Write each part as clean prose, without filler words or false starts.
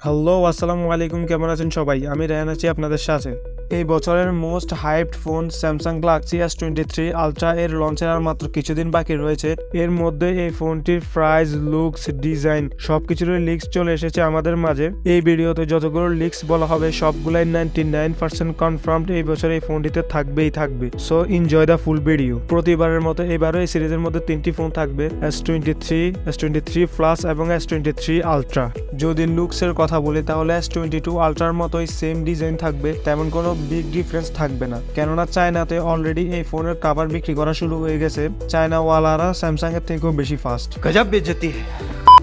Hello আসসালামু আলাইকুম, কেমন আছেন সবাই? আমি রায়হান আছি আপনাদের সাথে। এই বছরের most hyped phone Samsung Galaxy S23 ultra এর লঞ্চের আর মাত্র কিছুদিন বাকি রয়েছে। এর মধ্যে এই ফোনটির প্রাইস, লুকস, ডিজাইন সবকিছুরই লিক্স চলে এসেছে আমাদের মাঝে। এই ভিডিওতে যতগুলো লিক্স বলা হবে সবগুলাই 99% কনফার্মড এই বছর এই ফোনটিতে থাকবে। So enjoy the full video. প্রতিবারের মতো এবারও এই সিরিজের মধ্যে তিনটি ফোন থাকবে, S23 প্লাস এবং S23 আলট্রা। যদি লুকসের কথা বলি তাহলে S22 আলট্রার মতোই সেম ডিজাইন থাকবে, তেমন কোনো বিগ ডিফারেন্স থাকবে না, কেননা চায়নাতে অলরেডি এই ফোনের কভার বিক্রি করা শুরু হয়ে গেছে। চায়নাওয়ালারা স্যামসাং এর থেকেও বেশি ফাস্ট। গজব বেজতি।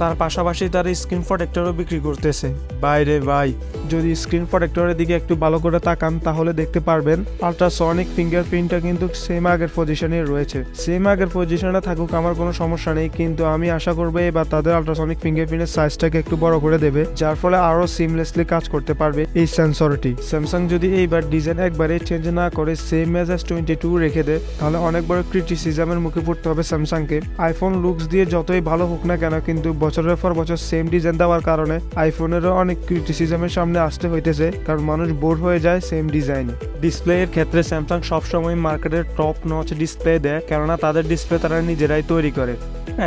তার পাশাপাশি তার স্ক্রিন প্রোটেক্টরও বিক্রি করতেছে। বাইরে ভাই, যদি স্ক্রিন প্রোটেক্টরের দিকে একটু ভালো করে তাকান তাহলে দেখতে পারবেন আল্ট্রাসনিক ফিঙ্গারপ্রিন্টটা কিন্তু সেম আগের পজিশনে রয়েছে। সেম আগের পজিশনে থাকুক, আমার কোনো সমস্যা নেই, কিন্তু আমি আশা করবো এবার তাদের আল্ট্রাসনিক ফিঙ্গারপ্রিন্টের সাইজটাকে একটু বড় করে দেবে, যার ফলে আরো সিমলেসলি কাজ করতে পারবে এই সেন্সরটি। স্যামসাং যদি এইবার ডিজাইন একবারে চেঞ্জ না করে সেম এজ S22 রেখে দেয় তাহলে অনেক বড় ক্রিটিসিজমের মুখে পড়তে হবে স্যামসাংকে। আইফোন লুকস দিয়ে যতই ভালো হোক না কেন, কিন্তু বছরের পর বছর সেম ডিজাইন দেওয়ার কারণে আইফোনেরও অনেক ক্রিটিসিজমের সামনে আসতে হইতেছে, কারণ মানুষ বোর হয়ে যায় সেম ডিজাইনে। ডিসপ্লে এর ক্ষেত্রে স্যামসাং সবসময় মার্কেটের টপ নচ ডিসপ্লে দেয়, কেননা তাদের ডিসপ্লে তারা নিজেরাই তৈরি করে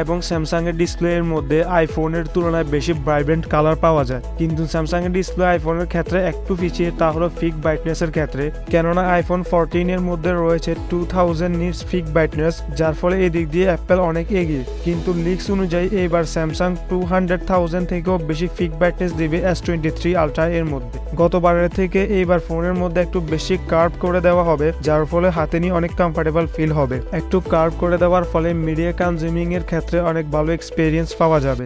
এবং স্যামসাং এর ডিসপ্লে এর মধ্যে আইফোনের তুলনায় বেশি ভাইব্রেন্ট কালার পাওয়া যায়। কিন্তু স্যামসাং এর ডিসপ্লে আইফোনের ক্ষেত্রে একটু পিছিয়ে, তা হলো ফিক ব্রাইটনেস এর ক্ষেত্রে, কেননা আইফোন 14 এর মধ্যে রয়েছে 2000 নিটস ফিক ব্রাইটনেস, যার ফলে এই দিক দিয়ে অ্যাপেল অনেক এগিয়ে। কিন্তু লিক্স অনুযায়ী এবার স্যামসাং 200,000 থেকেও বেশি ফিক ব্রাইটনেস দিবে S23 আলট্রা এর মধ্যে। গতবারের থেকে এইবার ফোনের মধ্যে একটু বেশি কার্ভ করে দেওয়া হবে, যার ফলে হাতে নিয়ে অনেক কমফোর্টেবল ফিল হবে। একটু কার্ভ করে দেওয়ার ফলে মিডিয়া কনজিউমিং এর ক্ষেত্রে অনেক ভালো এক্সপিরিয়েন্স পাওয়া যাবে।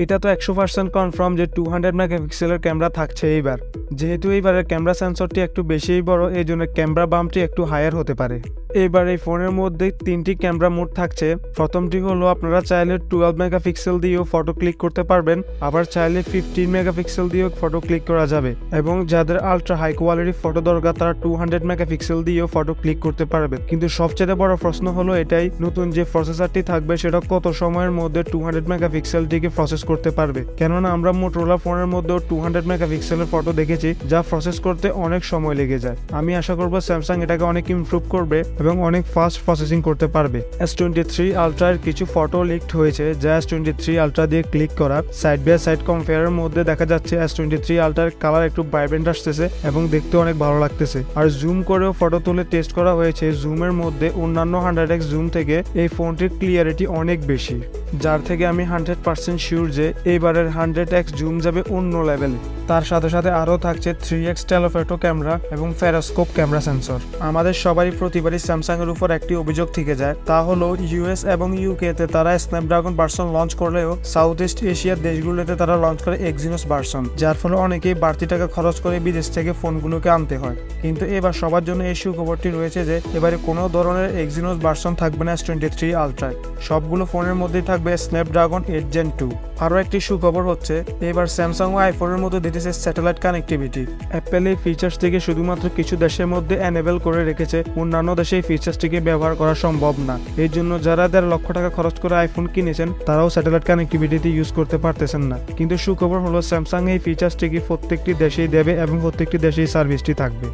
এটা তো 100% কনফার্ম যে 200 মেগাপিক্সেলের ক্যামেরা থাকছে এইবার। যেহেতু এইবারের ক্যামেরা সেন্সরটি একটু বেশিই বড়, এই জন্য ক্যামেরা বাম্পটি একটু হায়ার হতে পারে। এবার এই ফোনের মধ্যে তিনটি ক্যামেরা মোড থাকছে। প্রথমটি হলো আপনারা চাইলে 12 মেগাপিক্সেল দিয়েও ফটো ক্লিক করতে পারবেন, আবার চাইলে 15 মেগাপিক্সেল দিয়েও ফটো ক্লিক করা যাবে, এবং যাদের আলট্রা হাই কোয়ালিটি ফটো দরকার তারা 200 মেগাপিক্সেল দিয়েও ফটো ক্লিক করতে পারবেন। কিন্তু সবচেয়ে বড় প্রশ্ন হলো এটাই, নতুন যে প্রসেসরটি থাকবে সেটা কত সময়ের মধ্যে 200 মেগাপিক্সেলটিকে প্রসেস করতে পারবে, কেননা আমরা মোটরোলা ফোনের মধ্যেও 200 মেগাপিক্সেলের ফটো দেখেছি যা প্রসেস করতে অনেক সময় লেগে যায়। আমি আশা করবো স্যামসাং এটাকে অনেক ইমপ্রুভ করবে এবং অনেক ফাস্ট প্রসেসিং করতে পারবে। S23 আলট্রার কিছু ফটো লিকড হয়েছে, যা S23 আলট্রা দিয়ে ক্লিক করা। সাইড বাই সাইড কম্পেয়ারের মধ্যে দেখা যাচ্ছে S23 আলট্রার কালার একটু ভাইব্রেন্ট আসতেছে এবং দেখতে অনেক ভালো লাগতেছে। আর জুম করেও ফটো তুলে টেস্ট করা হয়েছে, জুমের মধ্যে অন্যান্য 100x জুম থেকে এই ফোনটির ক্লিয়ারিটি অনেক বেশি, যার থেকে আমি 100% শিওর যে এইবারের 100x জুম যাবে অন্য লেভেলে। তার সাথে সাথে আরও থাকছে 3x টেলিফটো ক্যামেরা এবং ফেরোস্কোপ ক্যামেরা সেন্সর। আমাদের সবারই প্রতিবারই স্যামসাং এর উপর একটি অভিযোগ থেকে যায়, তা হলো US এবং UK তে তারা স্ন্যাপড্রাগন ভার্সন লঞ্চ করলেও সাউথ ইস্ট এশিয়ার দেশগুলোতে তারা লঞ্চ করে এক্সিনোস ভার্সন, যার ফলে অনেকেই বাড়তি টাকা খরচ করে বিদেশ থেকে ফোনগুলোকে আনতে হয়। কিন্তু এবার সবার জন্য এই সুখবরটি রয়েছে যে এবারে কোনো ধরনের এক্সিনোস ভার্সন থাকবে না S23 আলট্রায়। সবগুলো ফোনের মধ্যেই থাকবে স্ন্যাপড্রাগন 8 Gen 2। আরও একটি সুখবর হচ্ছে এবার স্যামসাং ও আইফোনের মধ্যে দিতেছে স্যাটেলাইট কানেক্টিভিটি। অ্যাপেল এই ফিচার্সটিকে শুধুমাত্র কিছু দেশের মধ্যে এনেবল করে রেখেছে, অন্যান্য দেশে এই ফিচার্সটিকে ব্যবহার করা সম্ভব না। এই জন্য যারা 1.5 লক্ষ টাকা খরচ করে আইফোন কিনেছেন তারাও স্যাটেলাইট কানেক্টিভিটিতে ইউজ করতে পারতেছেন না। কিন্তু সুখবর হলো স্যামসাং এই ফিচার্সটিকে প্রত্যেকটি দেশেই দেবে এবং প্রত্যেকটি দেশেই সার্ভিসটি থাকবে।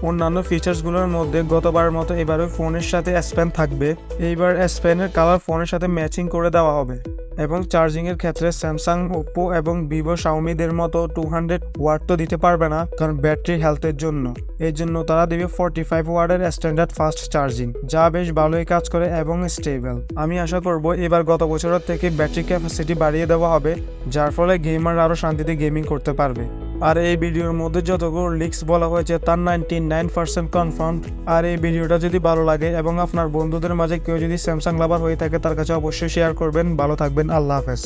অন্যান্য ফিচার্সগুলোর মধ্যে গতবারের মতো এবারও ফোনের সাথে S Pen থাকবে। এইবার S Pen-এর কালার ফোনের সাথে ম্যাচিং করে দেওয়া হবে। এবং চার্জিংয়ের ক্ষেত্রে স্যামসাং, ওপ্পো এবং ভিভো, শাওমিদের মতো 200 ওয়াট তো দিতে পারবে না, কারণ ব্যাটারি হেলথের জন্য। এর জন্য তারা দেবে 45 ওয়াটের স্ট্যান্ডার্ড ফাস্ট চার্জিং, যা বেশ ভালোই কাজ করে এবং স্টেবল। আমি আশা করব এবার গত বছরের থেকে ব্যাটারি ক্যাপাসিটি বাড়িয়ে দেওয়া হবে, যার ফলে গেমার আরও শান্তিতে গেমিং করতে পারবে। আর এই ভিডিওর মধ্যে যতগুলো লিক্স বলা হয়েছে তার 99% কনফার্মড। আর এই ভিডিওটা যদি ভালো লাগে এবং আপনার বন্ধুদের মাঝে কেউ যদি স্যামসাং লাভার হয়ে থাকে তার কাছে অবশ্যই শেয়ার করবেন। ভালো থাকবেন, আল্লাহ হাফেজ।